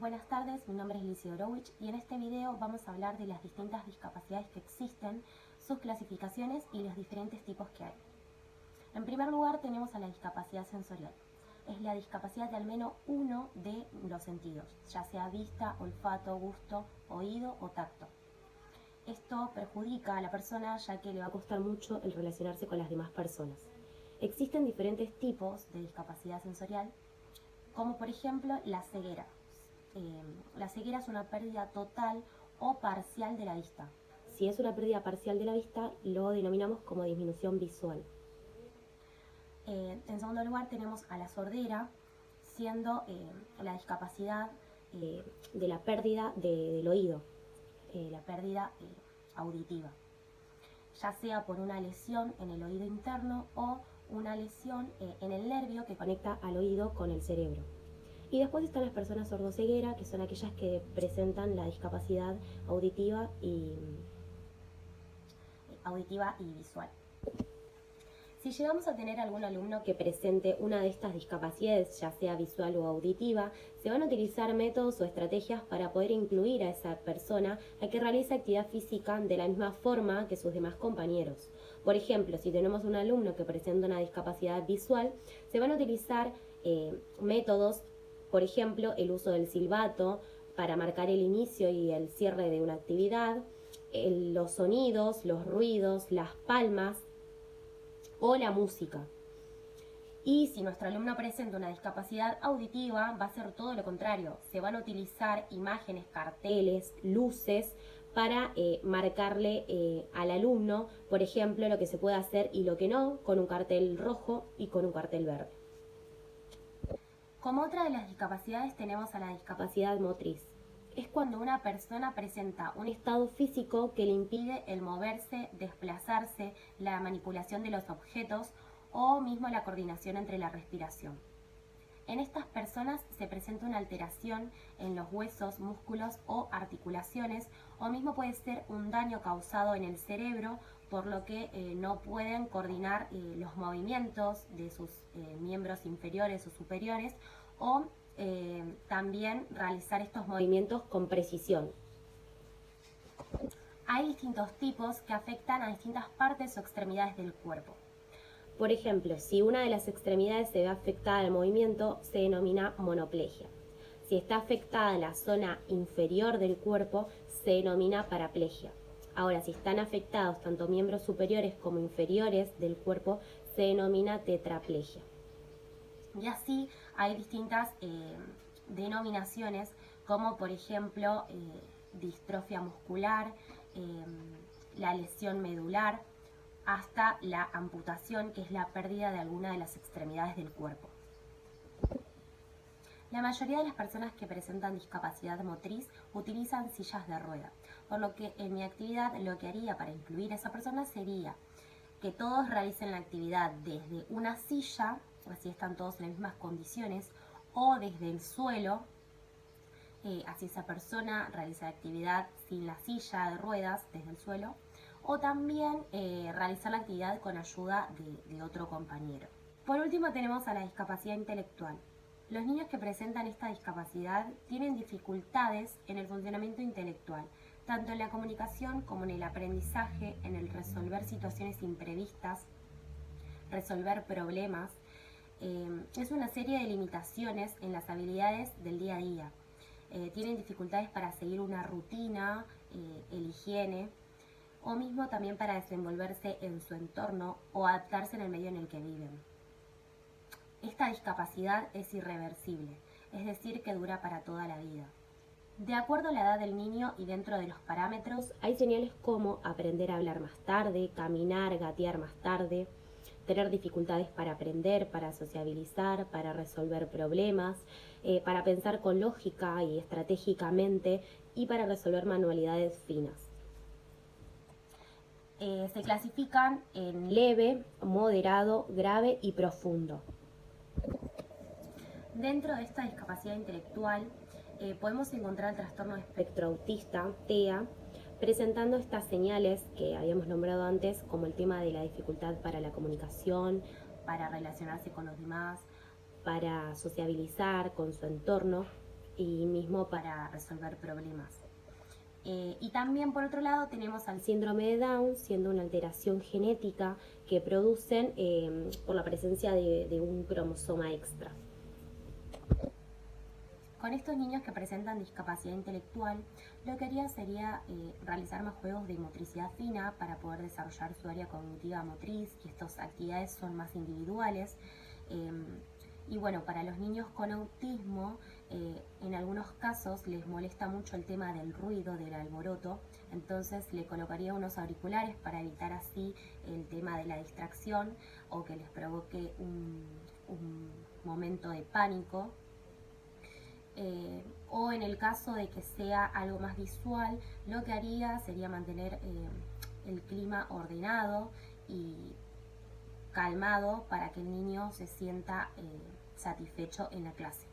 Buenas tardes, mi nombre es Lizy Orowich y en este video vamos a hablar de las distintas discapacidades que existen, sus clasificaciones y los diferentes tipos que hay. En primer lugar tenemos a la discapacidad sensorial. Es la discapacidad de al menos uno de los sentidos, ya sea vista, olfato, gusto, oído o tacto. Esto perjudica a la persona ya que le va a costar mucho el relacionarse con las demás personas. Existen diferentes tipos de discapacidad sensorial, como por ejemplo la ceguera. La ceguera es una pérdida total o parcial de la vista. Si es una pérdida parcial de la vista, lo denominamos como disminución visual. En segundo lugar tenemos a la sordera, siendo la discapacidad de la pérdida del oído, la pérdida auditiva, ya sea por una lesión en el oído interno o una lesión en el nervio que conecta al oído con el cerebro. Y después están las personas sordoceguera, que son aquellas que presentan la discapacidad auditiva y visual. Si llegamos a tener algún alumno que presente una de estas discapacidades, ya sea visual o auditiva, se van a utilizar métodos o estrategias para poder incluir a esa persona a que realice actividad física de la misma forma que sus demás compañeros. Por ejemplo, si tenemos un alumno que presenta una discapacidad visual, se van a utilizar métodos, por ejemplo, el uso del silbato para marcar el inicio y el cierre de una actividad, los sonidos, los ruidos, las palmas o la música. Y si nuestro alumno presenta una discapacidad auditiva, va a ser todo lo contrario. Se van a utilizar imágenes, carteles, luces para marcarle al alumno, por ejemplo, lo que se puede hacer y lo que no, con un cartel rojo y con un cartel verde. Como otra de las discapacidades tenemos a la discapacidad motriz. Es cuando una persona presenta un estado físico que le impide el moverse, desplazarse, la manipulación de los objetos o mismo la coordinación entre la respiración. En estas personas se presenta una alteración en los huesos, músculos o articulaciones, o mismo puede ser un daño causado en el cerebro, por lo que no pueden coordinar los movimientos de sus miembros inferiores o superiores, o también realizar estos movimientos con precisión. Hay distintos tipos que afectan a distintas partes o extremidades del cuerpo. Por ejemplo, si una de las extremidades se ve afectada al movimiento, se denomina monoplegia. Si está afectada la zona inferior del cuerpo, se denomina paraplegia. Ahora, si están afectados tanto miembros superiores como inferiores del cuerpo, se denomina tetraplegia. Y así hay distintas denominaciones, como por ejemplo distrofia muscular, la lesión medular, hasta la amputación, que es la pérdida de alguna de las extremidades del cuerpo. La mayoría de las personas que presentan discapacidad motriz utilizan sillas de rueda, por lo que en mi actividad lo que haría para incluir a esa persona sería que todos realicen la actividad desde una silla, así están todos en las mismas condiciones, o desde el suelo, así esa persona realiza la actividad sin la silla de ruedas desde el suelo, o también realizar la actividad con ayuda de otro compañero. Por último tenemos a la discapacidad intelectual. Los niños que presentan esta discapacidad tienen dificultades en el funcionamiento intelectual, tanto en la comunicación como en el aprendizaje, en el resolver situaciones imprevistas, resolver problemas. Es una serie de limitaciones en las habilidades del día a día. Tienen dificultades para seguir una rutina, el higiene, o mismo también para desenvolverse en su entorno o adaptarse en el medio en el que viven. Esta discapacidad es irreversible, es decir, que dura para toda la vida. De acuerdo a la edad del niño y dentro de los parámetros, hay señales como aprender a hablar más tarde, caminar, gatear más tarde, tener dificultades para aprender, para sociabilizar, para resolver problemas, para pensar con lógica y estratégicamente y para resolver manualidades finas. Se clasifican en leve, moderado, grave y profundo. Dentro de esta discapacidad intelectual podemos encontrar el trastorno espectro autista, TEA, presentando estas señales que habíamos nombrado antes, como el tema de la dificultad para la comunicación, para relacionarse con los demás, para sociabilizar con su entorno, y mismo para resolver problemas. Y también por otro lado tenemos al síndrome de Down, siendo una alteración genética que producen por la presencia de un cromosoma extra. Con estos niños que presentan discapacidad intelectual, lo que haría sería realizar más juegos de motricidad fina para poder desarrollar su área cognitiva motriz, y estas actividades son más individuales. Y bueno, para los niños con autismo, en algunos casos les molesta mucho el tema del ruido, del alboroto, entonces le colocaría unos auriculares para evitar así el tema de la distracción o que les provoque un momento de pánico. O en el caso de que sea algo más visual, lo que haría sería mantener el clima ordenado y calmado para que el niño se sienta satisfecho en la clase.